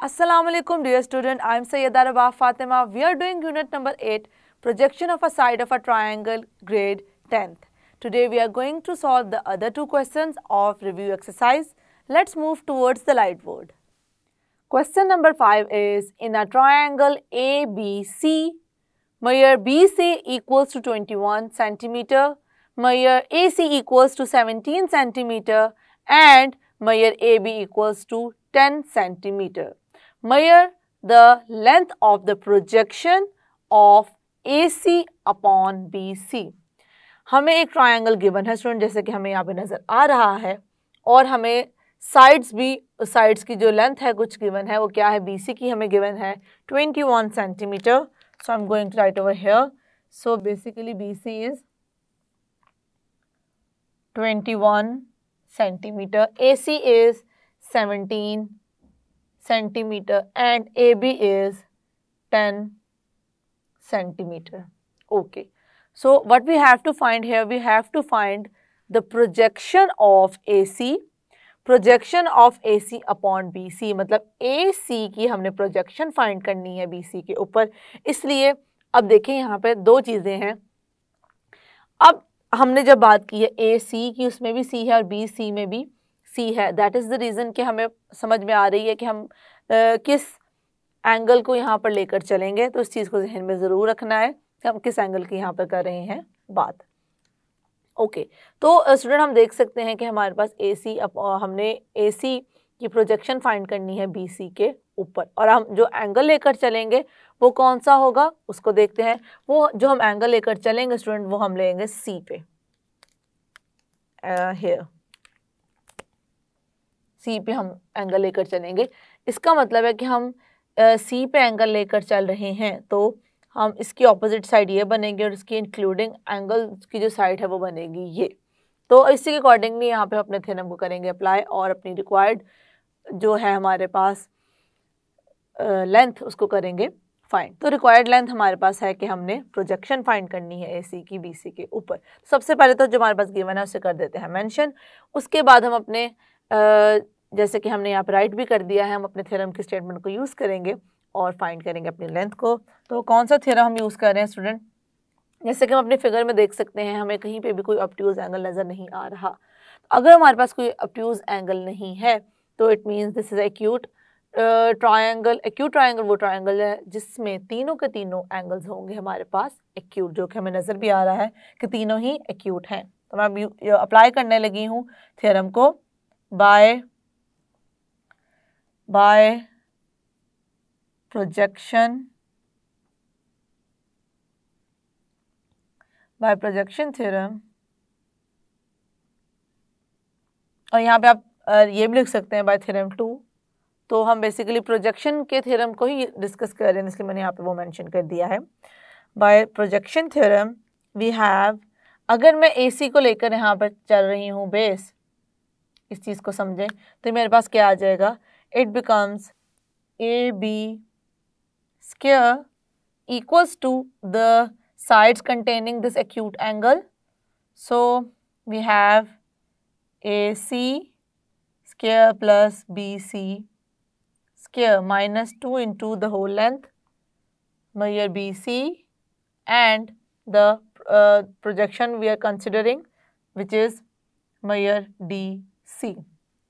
Assalamualaikum dear student, I am Sayyida Rabah Fatima. We are doing unit number 8, projection of a side of a triangle, grade 10th. Today we are going to solve the other two questions of review exercise. Let's move towards the light board. Question number 5 is, in a triangle ABC, measure BC equals to 21 centimeter, measure AC equals to 17 centimeter and measure AB equals to 10 centimeter. Measure the length of the projection of AC upon BC. हमें एक triangle given है student, जैसे कि हमें यहाँ पे नज़र आ रहा है, और हमें साइड्स भी, साइड्स की जो लेंथ है कुछ गिवन है, वो क्या है, BC की हमें गिवन है 21 centimetre. So I am going to write over here. So basically BC is 21 centimeter, AC is 17 centimeter and AB is 10 centimeter. Okay, so what we have to find here, we have to find the projection of AC, projection of AC upon BC. मतलब AC की हमने projection find करनी है BC के ऊपर. इसलिए अब देखें यहाँ पे दो चीज़ें हैं. अब हमने जब बात की है AC की, उसमें भी C है और BC में भी C है. दैट इज़ द रीज़न कि हमें समझ में आ रही है कि हम किस एंगल को यहाँ पर लेकर चलेंगे. तो इस चीज़ को जहन में ज़रूर रखना है कि हम किस एंगल की यहाँ पर कर रहे हैं बात. ओके, तो स्टूडेंट हम देख सकते हैं कि हमारे पास AC, हमने AC की प्रोजेक्शन फाइंड करनी है BC के ऊपर, और हम जो एंगल लेकर चलेंगे वो कौन सा होगा उसको देखते हैं. वो जो हम एंगल लेकर चलेंगे स्टूडेंट, वो हम लेंगे C पे, हियर C पे हम एंगल लेकर चलेंगे. इसका मतलब है कि हम C पे एंगल लेकर चल रहे हैं, तो हम इसकी ऑपोजिट साइड ये बनेगी और इसकी इंक्लूडिंग एंगल की जो साइड है वो बनेगी ये. तो इसी के अकॉर्डिंगली यहाँ पे अपने थ्योरम को करेंगे अप्लाई, और अपनी रिक्वायर्ड जो है हमारे पास लेंथ उसको करेंगे फाइंड. तो रिक्वायर्ड लेंथ हमारे पास है कि हमने प्रोजेक्शन फाइंड करनी है AC की BC के ऊपर. सबसे पहले तो जो हमारे पास गिवन है उसे कर देते हैं मेंशन. उसके बाद हम अपने जैसे कि हमने यहाँ पर राइट भी कर दिया है, हम अपने थ्योरम की स्टेटमेंट को यूज़ करेंगे और फाइंड करेंगे अपनी लेंथ को. तो कौन सा थ्योरम हम यूज़ कर रहे हैं स्टूडेंट, जैसे कि हम अपने फिगर में देख सकते हैं, हमें कहीं पे भी कोई ऑब्ट्यूज एंगल नज़र नहीं आ रहा. अगर हमारे पास कोई ऑब्ट्यूज एंगल नहीं है तो it means this is acute triangle. Acute triangle वो ट्रायंगल है जिसमें तीनों के तीनों एंगल्स होंगे हमारे पास एक्यूट, जो कि हमें नज़र भी आ रहा है कि तीनों ही एक्यूट हैं. तो मैं अप्लाई करने लगी हूँ थ्योरम को बाय प्रोजेक्शन थ्योरम. और यहाँ पे आप ये भी लिख सकते हैं बाय थ्योरम 2. तो हम बेसिकली प्रोजेक्शन के थ्योरम को ही डिस्कस कर रहे हैं, इसलिए मैंने यहाँ पे वो मेंशन कर दिया है. By projection theorem we have, अगर मैं AC को लेकर यहाँ पर चल रही हूँ बेस, इस चीज़ को समझें, तो मेरे पास क्या आ जाएगा, it becomes AB square equals to the sides containing this acute angle. So we have AC square plus BC square minus 2 into the whole length, measure BC, and the projection we are considering, which is measure DC.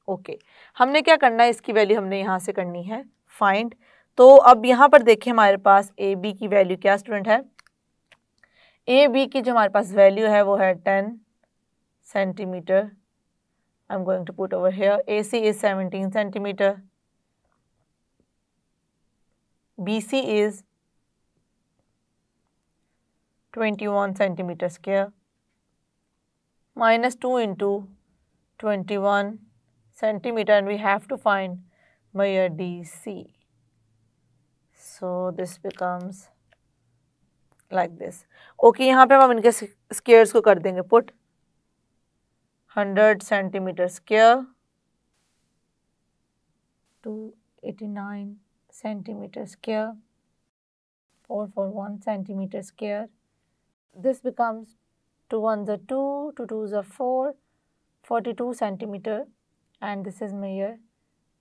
Okay, हमने क्या करना है, इसकी value हमने यहाँ से करनी है फाइंड. तो अब यहाँ पर देखें हमारे पास AB की वैल्यू क्या स्टूडेंट है. AB की जो हमारे पास वैल्यू है वो है 10 centimetre. I am going to put over here. AC is 17 centimetre. BC is 21 centimetre square minus 2 into 21 centimeter, and we have to find measure DC. So this becomes like this. Okay, यहाँ पे हम इनके squares को कर देंगे put. 100 centimetre square, 289 centimetre square, 441 centimetre square. This becomes 2 ones are 2, 2 twos are 4, 42 centimeter, and this is measure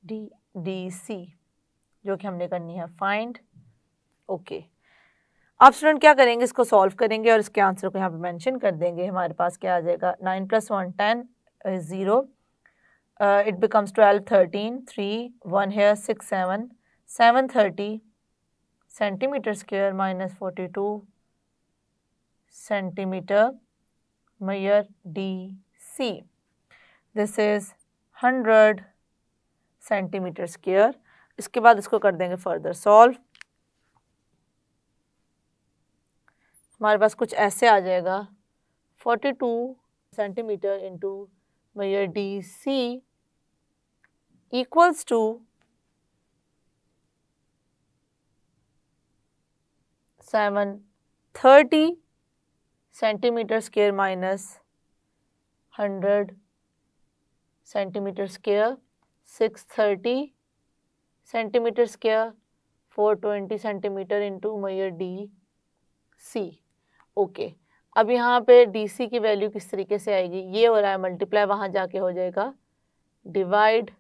DC. जो कि हमने करनी है फाइंड। ओके, अब स्टूडेंट क्या करेंगे, इसको सॉल्व करेंगे और इसके आंसर को यहाँ पे मेंशन कर देंगे। हमारे पास क्या आ जाएगा, 9 + 1 10 is 0, it becomes 12 13 3 1 here 6 7 730 centimeter square minus 42 centimeter measure DC. This is 100 centimeter square. इसके बाद इसको कर देंगे फर्दर सॉल्व। हमारे पास कुछ ऐसे आ जाएगा, 42 centimetre into measure DC equals to 730 centimetre square minus 100 centimetre square, 630 centimetre square, 420 centimetre into measure DC। Okay, अब यहाँ पे DC की वैल्यू किस तरीके से आएगी, ये हो रहा है मल्टीप्लाई, वहाँ जाके हो जाएगा divide,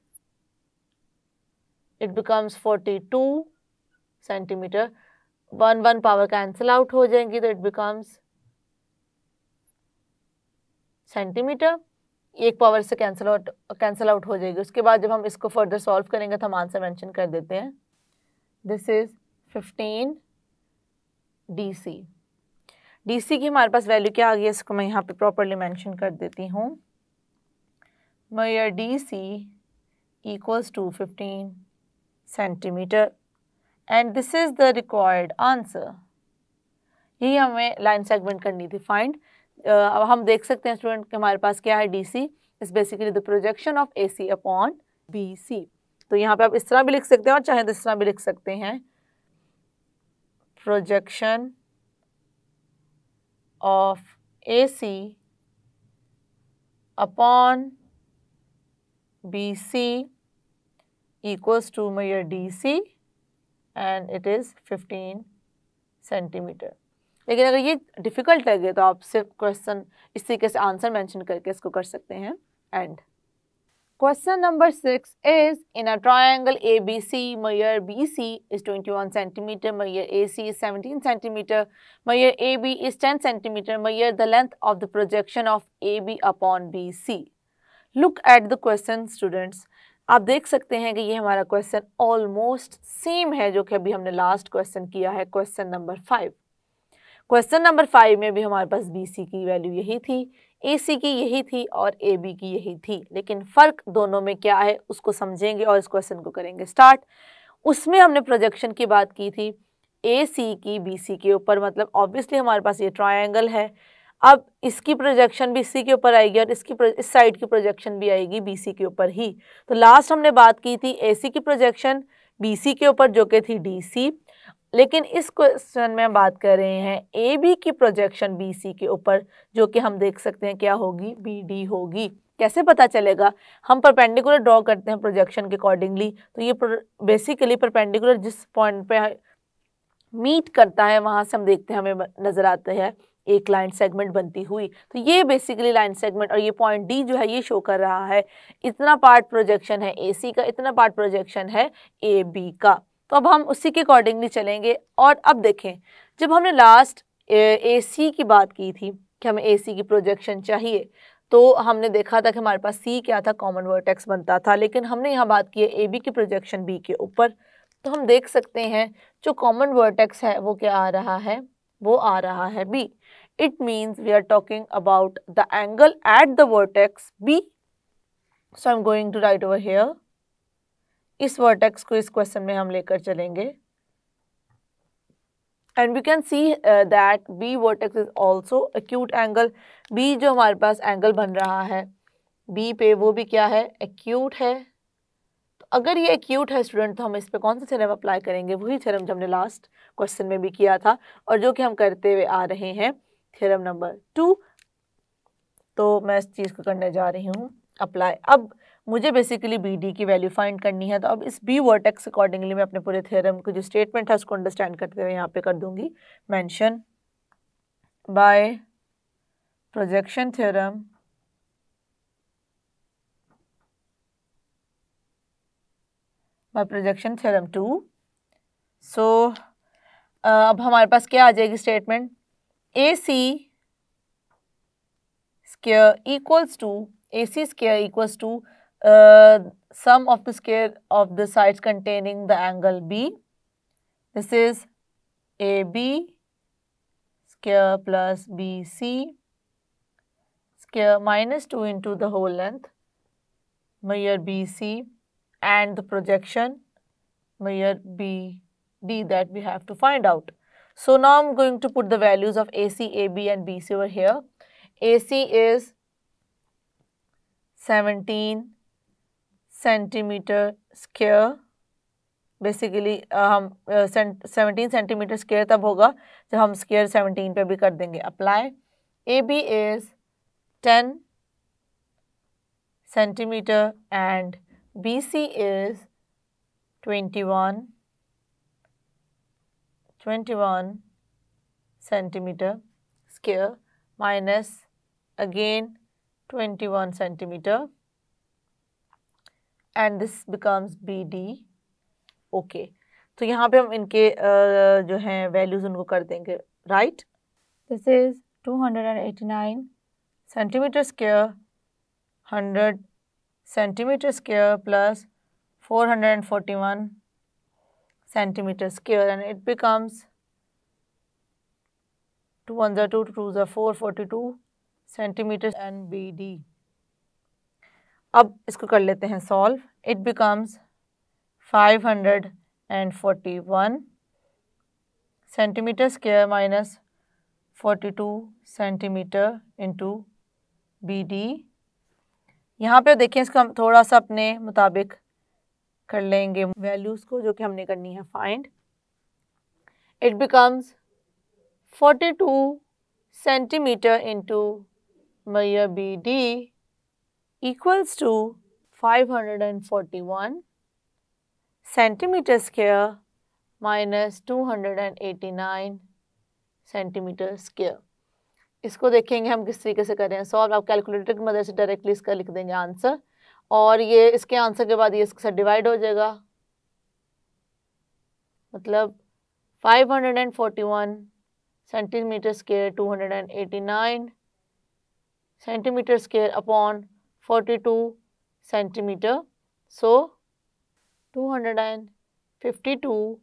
it becomes 42 centimetre, 1 power cancel out हो जाएंगी तो इट बिकम्स सेंटीमीटर, एक पावर से कैंसिल आउट हो जाएगी। उसके बाद जब हम इसको फर्दर सॉल्व करेंगे तो हम आंसर मेंशन कर देते हैं। This is 15 DC। DC की हमारे पास वैल्यू क्या आ गई है, इसको मैं यहाँ पे प्रॉपरली मेंशन कर देती हूँ। Measure DC equals to 15 centimetre and this is the required answer. यही हमें लाइन सेगमेंट करनी थी फाइंड। अब हम देख सकते हैं स्टूडेंट कि हमारे पास क्या है, DC is basically the projection of AC upon BC। तो यहाँ पे आप इस तरह भी लिख सकते हैं और चाहे तो इस तरह भी लिख सकते हैं, projection of AC upon BC equals to measure DC and it is 15 centimetre. लेकिन अगर ये डिफ़िकल्ट लगे तो आप सिर्फ क्वेश्चन इस तरीके से आंसर मेंशन करके इसको कर सकते हैं। And Question number 6 is, in a triangle ABC, measure BC is 21 centimeter, measure AC is 17 centimeter, measure AB is 10 centimeter, measure the length of the projection of AB upon BC. Look at the question students. आप देख सकते हैं कि ये हमारा question almost same है जो कि अभी हमने लास्ट क्वेश्चन किया है, क्वेश्चन नंबर 5। क्वेश्चन नंबर 5 में भी हमारे पास BC की वैल्यू यही थी, AC की यही थी और AB की यही थी, लेकिन फ़र्क दोनों में क्या है उसको समझेंगे और इस क्वेश्चन को करेंगे स्टार्ट। उसमें हमने प्रोजेक्शन की बात की थी AC की BC के ऊपर, मतलब ऑब्वियसली हमारे पास ये ट्रायंगल है, अब इसकी प्रोजेक्शन भी C के ऊपर आएगी और इस साइड की प्रोजेक्शन भी आएगी BC के ऊपर ही। तो लास्ट हमने बात की थी AC की प्रोजेक्शन BC के ऊपर जो कि थी DC, लेकिन इस क्वेश्चन में हम बात कर रहे हैं AB की प्रोजेक्शन BC के ऊपर जो कि हम देख सकते हैं क्या होगी, BD होगी। कैसे पता चलेगा, हम परपेंडिकुलर ड्रॉ करते हैं प्रोजेक्शन के अकॉर्डिंगली, तो ये बेसिकली परपेंडिकुलर जिस पॉइंट पे मीट करता है वहाँ से हम देखते हैं हमें नज़र आता है एक लाइन सेगमेंट बनती हुई। तो ये बेसिकली लाइन सेगमेंट और ये पॉइंट D जो है ये शो कर रहा है इतना पार्ट प्रोजेक्शन है AC का, इतना पार्ट प्रोजेक्शन है AB का। तो अब हम उसी के अकॉर्डिंगली चलेंगे। और अब देखें, जब हमने लास्ट AC की बात की थी कि हमें AC की प्रोजेक्शन चाहिए, तो हमने देखा था कि हमारे पास C क्या था, कॉमन वर्टेक्स बनता था, लेकिन हमने यहाँ बात की है AB की प्रोजेक्शन B के ऊपर। तो हम देख सकते हैं जो कॉमन वर्टेक्स है वो क्या आ रहा है, वो आ रहा है B। It means we are talking about the angle at the vertex B. So I'm going to write over here. इस वर्टेक्स को इस क्वेश्चन में हम लेकर चलेंगे and we can see that B vertex is also acute angle. B जो हमारे पास angle बन रहा है B पे वो भी क्या है, एक्यूट है। तो अगर ये एक्यूट है स्टूडेंट तो हम इस पे कौन सा थ्योरम अप्लाई करेंगे, वही थ्योरम जो हमने लास्ट क्वेश्चन में भी किया था और जो कि हम करते हुए आ रहे हैं थ्योरम नंबर 2। तो मैं इस चीज़ को करने जा रही हूँ अप्लाई। अब मुझे बेसिकली BD की वैल्यू फाइंड करनी है, तो अब इस B वर्टेक्स अकॉर्डिंगली मैं अपने पूरे थ्योरम को जो स्टेटमेंट है उसको अंडरस्टैंड करते हुए यहाँ पे कर दूंगी mention by projection theorem by projection theorem 2 सो अब हमारे पास क्या आ जाएगी statement, AC square equals to AC square equals to sum of the square of the sides containing the angle B. This is AB square plus BC square minus 2 into the whole length, measure BC, and the projection, measure BD, that we have to find out. So now I'm going to put the values of AC, AB and BC over here. AC is 17 centimetre square, basically हम 17 centimetre square तब होगा जब हम square 17 पे भी कर देंगे apply. AB is 10 centimetre and BC is 21 centimetre square minus again 21 centimetre and this becomes BD. Okay तो यहाँ पे हम इनके जो हैं वैल्यूज उनको कर देंगे right. This is 289 centimetre square 100 centimetre square plus 441 centimetre square and it becomes 2 1 2 2 442 centimetre and BD. अब इसको कर लेते हैं solve. It becomes 541 centimetre square minus 42 centimetre into BD. यहाँ पे देखें इसको हम थोड़ा सा अपने मुताबिक कर लेंगे वैल्यूज़ को जो कि हमने करनी है find. It becomes 42 centimetre into measure BD equals to 541 centimetre square minus 289 centimetre square. इसको देखेंगे हम किस तरीके से कर रहे हैं सॉल्व. आप कैलकुलेटर की मदद से डायरेक्टली इसका लिख देंगे आंसर और ये इसके आंसर के बाद ये इसके साथ डिवाइड हो जाएगा. मतलब 541 centimetre square 289 centimetre square upon 42 centimetre. So 252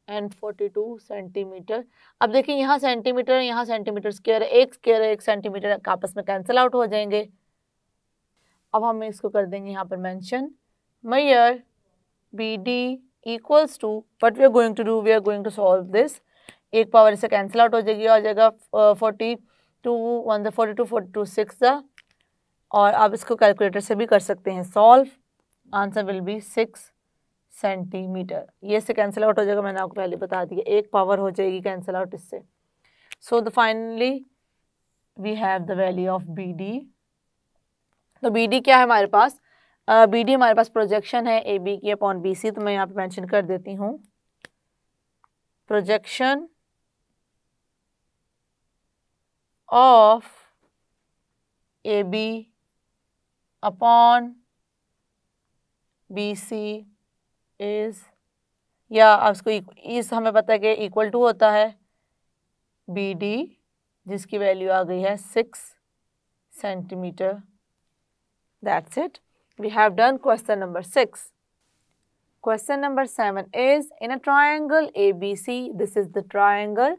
and 42 centimetre. अब देखिए यहाँ सेंटीमीटर यहाँ सेंटीमीटर स्क्वायर है, एक स्क्वायर है एक सेंटीमीटर आपस में कैंसिल आउट हो जाएंगे. अब हम इसको कर देंगे यहाँ पर mention. Measure BD equals to what we are going to do, we are going to solve this. एक पावर इससे कैंसिल आउट हो जाएगी, आ जाएगा 42 1 42 42 6 और आप इसको कैलकुलेटर से भी कर सकते हैं solve. Answer will be 6 centimetre. ये से कैंसिल आउट हो जाएगा, मैंने आपको पहले बता दिया, एक पावर हो जाएगी कैंसिल आउट इससे. So the finally we have the value of BD. तो BD क्या है हमारे पास, BD हमारे पास प्रोजेक्शन है AB की अपॉन BC. तो मैं यहाँ पे मेंशन कर देती हूँ projection of AB upon BC is, या उसको इस हमें पता है कि इक्वल टू होता है BD जिसकी वैल्यू आ गई है 6 centimetre. That's it. We have done question number 6. Question number 7 is in a triangle ABC. This is the triangle.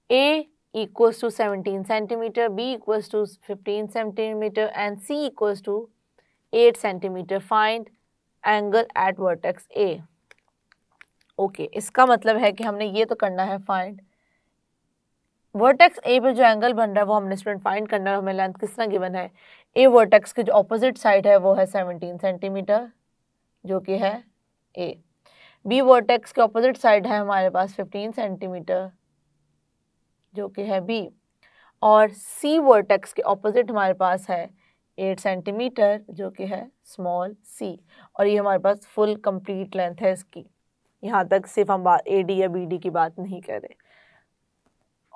A equals to 17 centimeter, B equals to 15 centimeter and C equals to 8 centimeter. Find angle at vertex A. Okay इसका मतलब है कि हमने ये तो करना है find vertex A पे जो एंगल बन रहा है वो हमने स्टूडेंट फाइंड करना है. हमें लेंथ किस तरह गिवन है, A वर्टेक्स की जो ऑपोजिट साइड है वो है 17 सेंटीमीटर जो कि है A. B वर्टेक्स के ऑपोजिट साइड है हमारे पास 15 सेंटीमीटर जो कि है B. और C वर्टेक्स के ऑपोजिट हमारे पास है 8 सेंटीमीटर जो कि है स्मॉल c. और ये हमारे पास फुल कंप्लीट लेंथ है इसकी. यहाँ तक सिर्फ हम AD या BD की बात नहीं कर रहे.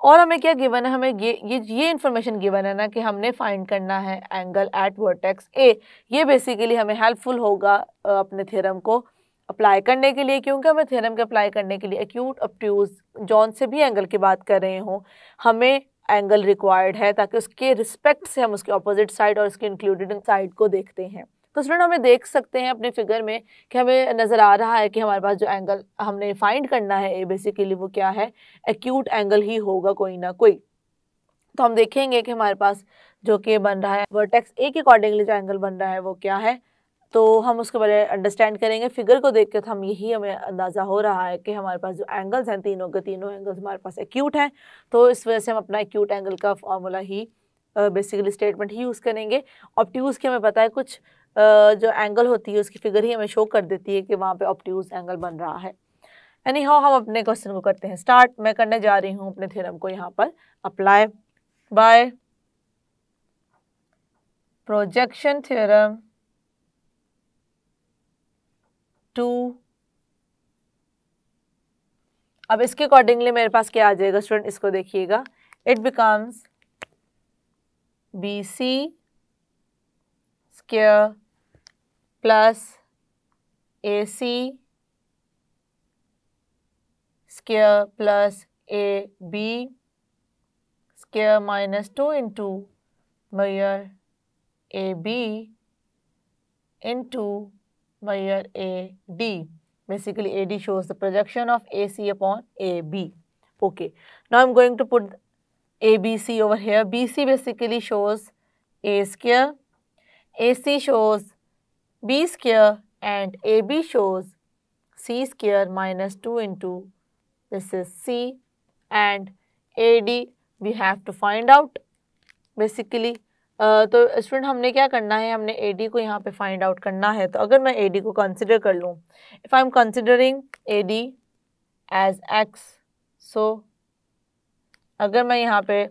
और हमें क्या गिवन है, हमें ये इन्फॉर्मेशन गिवन है ना कि हमने फाइंड करना है एंगल एट वर्टेक्स A. ये बेसिकली हमें हेल्पफुल होगा अपने थ्योरम को अप्लाई करने के लिए, क्योंकि हमें थ्योरम के अप्लाई करने के लिए एक्यूट, ऑब्ट्यूज, जौन से भी एंगल की बात कर रहे हों, हमें एंगल रिक्वायर्ड है ताकि उसके रिस्पेक्ट से हम उसके ऑपोजिट साइड और उसके इंक्लूडेड साइड को देखते हैं। तो स्टूडेंट हमें देख सकते हैं अपने फिगर में कि हमें नज़र आ रहा है कि हमारे पास जो एंगल हमने फाइंड करना है बेसिकली वो क्या है, एक्यूट एंगल ही होगा कोई ना कोई। तो हम देखेंगे कि हमारे पास जो कि बन रहा है वर्टेक्स ए के अकॉर्डिंगली जो एंगल बन रहा है वो क्या है, तो हम उसके बारे में अंडरस्टैंड करेंगे। फिगर को देख के तो हम यही हमें अंदाज़ा हो रहा है कि हमारे पास जो एंगल्स हैं तीनों के तीनों एंगल्स हमारे पास एक्यूट हैं, तो इस वजह से हम अपना एक्यूट एंगल का फॉर्मूला ही बेसिकली स्टेटमेंट ही यूज़ करेंगे। ऑब्ट्यूज़ की हमें पता है कुछ जो एंगल होती है उसकी फिगर ही हमें शो कर देती है कि वहाँ पे ऑब्ट्यूज़ एंगल बन रहा है। एनी हाउ हम अपने क्वेश्चन को करते हैं स्टार्ट। मैं करने जा रही हूँ अपने थ्योरम को यहाँ पर apply by projection theorem to, अब इसके अकॉर्डिंगली मेरे पास क्या आ जाएगा स्टूडेंट, इसको देखिएगा, it becomes BC square plus AC square plus AB square minus 2 into measure AB into measure AD. Basically AD shows the projection of AC upon AB. Okay, now I'm going to put ABC over here. BC basically shows A square, AC shows B square and AB shows C square minus 2 into this is C, and AD we have to find out basically। तो student हमने क्या करना है, हमने AD को यहाँ पे find out करना है। तो अगर मैं AD को कंसिडर कर लूँ, if I am considering AD as X, so अगर मैं यहाँ पे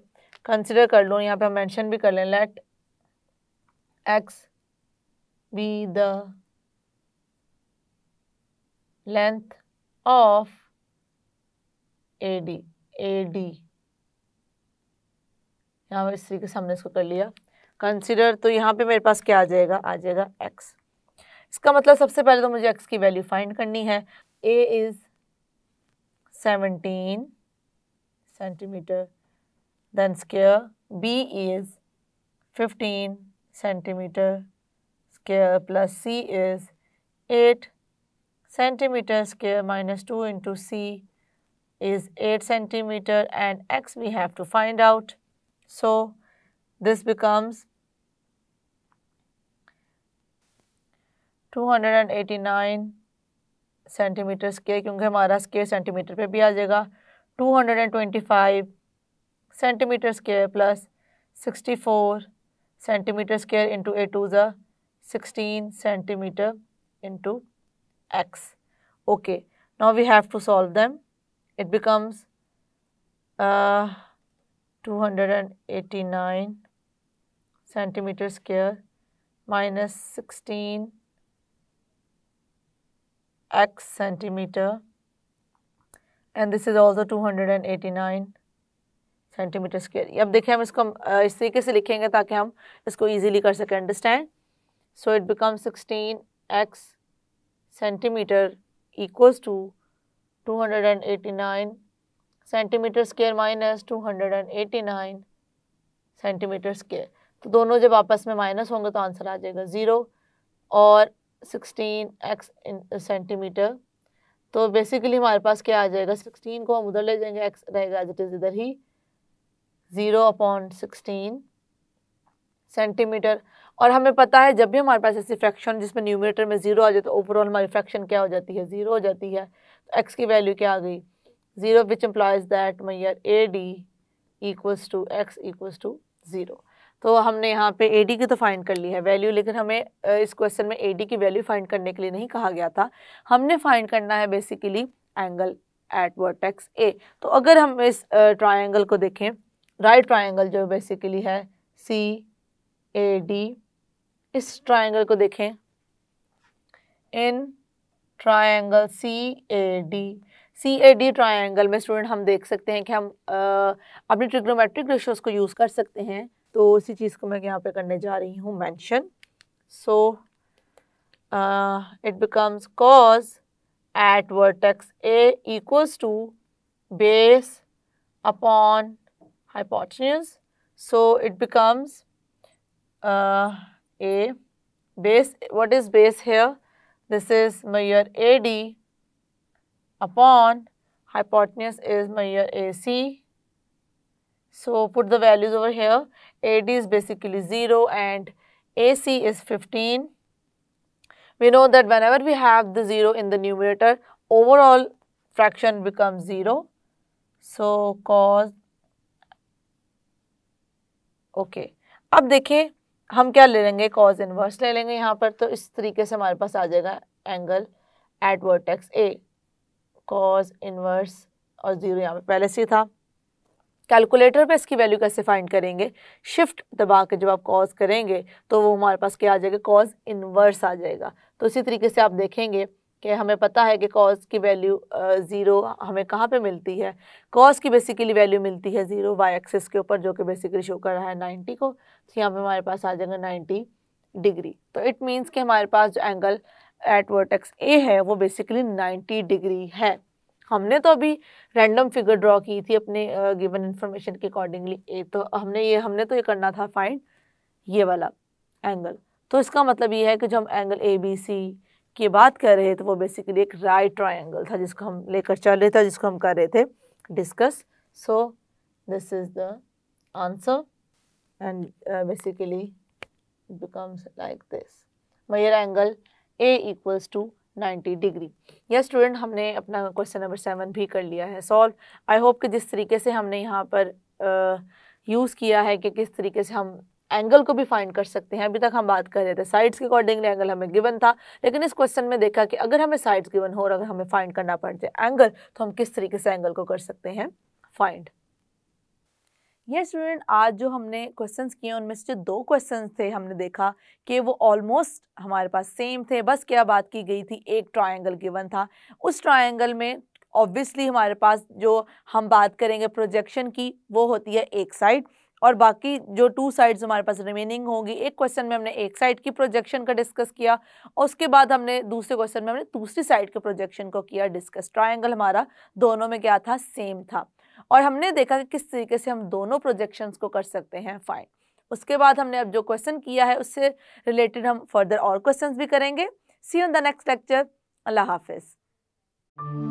कंसिडर कर लूँ, यहाँ पे हम मेंशन भी कर लें, let X be the length of AD, यहाँ पर इस तरीके से हमने इसको कर लिया कंसिडर। तो यहाँ पे मेरे पास क्या आ जाएगा x। इसका मतलब सबसे पहले तो मुझे x की वैल्यू फाइंड करनी है। A is 17 centimetre, then square B is 15 centimetre square plus C is 8 centimetre square minus 2 into C is 8 centimeter and x we have to find out. So this becomes 289 centimetre square, क्योंकि हमारा square centimetre पे भी आ जाएगा। 225 centimetre square plus 64 centimetre square into 8 two ज़ा 16 centimetre into x. Okay, now we have to solve them. It becomes 289 centimeter square minus 16 x centimeter, and this is also 289 centimetre square. अब देखिए हम इसको इस तरीके से लिखेंगे ताकि हम इसको इजीली कर सकें understand. So it becomes 16x centimetre equals to 289 centimetre square minus 289 centimetre square. तो दोनों जब आपस में माइनस होंगे तो आंसर आ जाएगा 0 और 16x सेंटीमीटर। तो बेसिकली हमारे पास क्या आ जाएगा, 16 को हम उधर ले जाएंगे, x रहेगा एज इट इज़ इधर ही, 0/16 सेंटीमीटर। और हमें पता है जब भी हमारे पास ऐसी फ्रैक्शन जिसमें न्यूमरेटर में 0 आ जाए तो ओवरऑल हमारी फ्रैक्शन क्या हो जाती है, 0 हो जाती है। तो x की वैल्यू क्या आ गई, 0, which implies that measure AD equals to x equals to 0। तो हमने यहाँ पे AD की तो फाइंड कर ली है वैल्यू, लेकिन हमें इस क्वेश्चन में AD की वैल्यू फाइंड करने के लिए नहीं कहा गया था, हमने फाइंड करना है basically angle eight vertex A। तो अगर हम इस ट्रायंगल को देखें, राइट ट्रायंगल जो बेसिकली है CAD, इस ट्रायंगल को देखें, इन ट्रायंगल CAD ट्रायंगल में स्टूडेंट हम देख सकते हैं कि हम अपनी ट्रिग्नोमेट्रिक रेशियोज को यूज़ कर सकते हैं। तो उसी चीज़ को मैं यहाँ पे करने जा रही हूँ mention. So it becomes cos at vertex A equals to base upon hypotenuse. So it becomes A base. What is base here? This is measure AD upon hypotenuse is measure AC. So put the values over here. AD is basically 0 and AC is 15. We know that whenever we have the 0 in the numerator, overall fraction becomes 0. So cos, okay अब देखें हम क्या ले लेंगे, cause inverse ले लेंगे यहाँ पर। तो इस तरीके से हमारे पास आ जाएगा एंगल एट वर्टेक्स ए, कॉज इनवर्स और 0 यहाँ पे पहले से था। कैलकुलेटर पे इसकी वैल्यू कैसे फाइंड करेंगे, शिफ्ट दबा के जब आप कॉज करेंगे तो वो हमारे पास क्या आ जाएगा, कॉज इनवर्स आ जाएगा। तो इसी तरीके से आप देखेंगे कि हमें पता है कि कॉज की वैल्यू 0 हमें कहाँ पे मिलती है, कॉज की बेसिकली वैल्यू मिलती है 0 वाई एक्सिस के ऊपर, जो कि बेसिकली शो कर रहा है 90 को। तो यहाँ पे हमारे पास आ जाएगा 90 डिग्री। तो इट मीन्स कि हमारे पास जो एंगल एट वर्टेक्स ए है वो बेसिकली 90 डिग्री है। हमने तो अभी रैंडम फिगर ड्रॉ की थी अपने गिवन इन्फॉर्मेशन के अकॉर्डिंगली ए, तो हमने तो ये करना था फाइंड ये वाला एंगल। तो इसका मतलब ये है कि जो हम एंगल ए बी सी की बात कर रहे थे वो बेसिकली एक राइट ट्रायंगल था जिसको हम लेकर चल रहे थे, जिसको हम कर रहे थे discuss. So this is the answer and basically it becomes like this, measure angle A equals to 90 degree. Yes student, हमने अपना क्वेश्चन नंबर 7 भी कर लिया है सॉल्व। आई होप कि जिस तरीके से हमने यहाँ पर यूज़ किया है कि किस तरीके से हम एंगल को भी फाइंड कर सकते हैं। अभी तक हम बात कर रहे थे साइड्स के अकॉर्डिंगली एंगल हमें गिवन था, लेकिन इस क्वेश्चन में देखा कि अगर हमें साइड्स गिवन हो और अगर हमें फाइंड करना पड़ जाए एंगल, तो हम किस तरीके से एंगल को कर सकते हैं फाइंड। ये स्टूडेंट आज जो हमने क्वेश्चंस किए उनमें से जो 2 क्वेश्चंस थे हमने देखा कि वो ऑलमोस्ट हमारे पास सेम थे, बस क्या बात की गई थी, एक ट्रायंगल गिवन था। उस ट्रायंगल में ऑब्वियसली हमारे पास जो हम बात करेंगे प्रोजेक्शन की वो होती है एक साइड, और बाकी जो 2 साइड्स हमारे पास रिमेनिंग होंगी। एक क्वेश्चन में हमने एक साइड की प्रोजेक्शन का डिस्कस किया और उसके बाद हमने दूसरे क्वेश्चन में हमने दूसरी साइड के प्रोजेक्शन को किया डिस्कस। ट्रायंगल हमारा दोनों में क्या था, सेम था, और हमने देखा कि किस तरीके से हम दोनों प्रोजेक्शंस को कर सकते हैं फाइंड। उसके बाद हमने अब जो क्वेश्चन किया है उससे रिलेटेड हम फर्दर और क्वेश्चंस भी करेंगे। See you in the next lecture. अल्लाह हाफिज़।